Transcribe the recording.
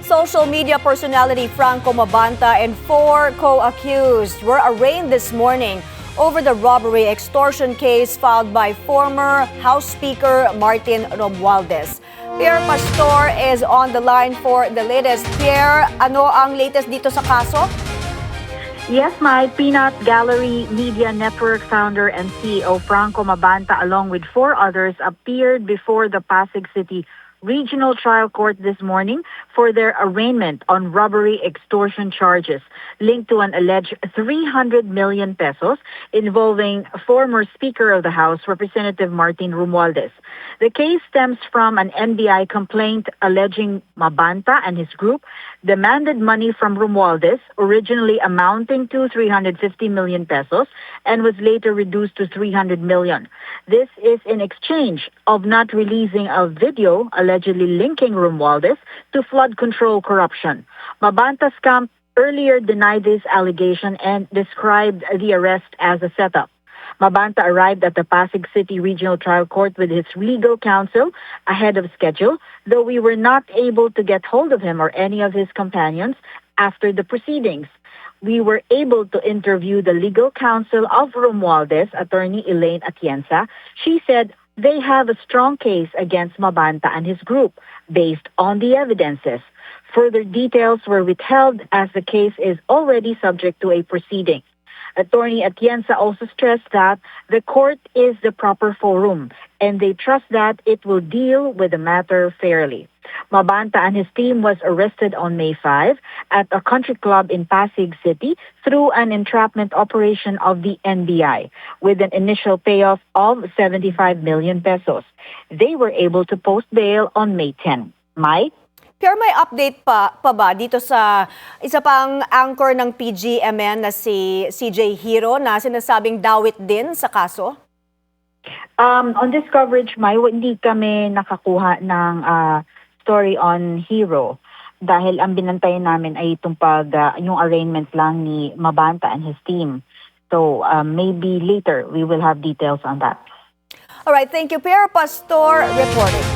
Social media personality Franco Mabanta and 4 co-accused were arraigned this morning over the robbery extortion case filed by former House Speaker Martin Romualdez. Pierre Pastor is on the line for the latest. Pierre, ano ang latest dito sa kaso? Yes, my Peanut Gallery Media Network founder and CEO Franco Mabanta, along with 4 others, appeared before the Pasig City Regional Trial Court this morning for their arraignment on robbery extortion charges linked to an alleged 300 million pesos involving former Speaker of the House, Representative Martin Romualdez. The case stems from an NBI complaint alleging Mabanta and his group demanded money from Romualdez, originally amounting to 350 million pesos and was later reduced to 300 million. This is in exchange of not releasing a video allegedly linking Romualdez to flood control corruption. Mabanta's camp earlier denied this allegation and described the arrest as a setup. Mabanta arrived at the Pasig City Regional Trial Court with his legal counsel ahead of schedule, though we were not able to get hold of him or any of his companions after the proceedings. We were able to interview the legal counsel of Romualdez, attorney Elaine Atienza. She said they have a strong case against Mabanta and his group based on the evidences. Further details were withheld as the case is already subject to a proceeding. Attorney Atienza also stressed that the court is the proper forum and they trust that it will deal with the matter fairly. Mabanta and his team was arrested on May 5 at a country club in Pasig City through an entrapment operation of the NBI with an initial payoff of 75 million pesos. They were able to post bail on May 10. Mike? Pero may update pa ba dito sa isa pang anchor ng PGMN na si CJ Hero na sinasabing dawit din sa kaso? On this coverage, May, hindi kami nakakuha ng story on Hero dahil ang binantayan namin ay itong yung arraignment lang ni Mabanta and his team. So maybe later we will have details on that. All right, thank you, Pierre Pastor reporting.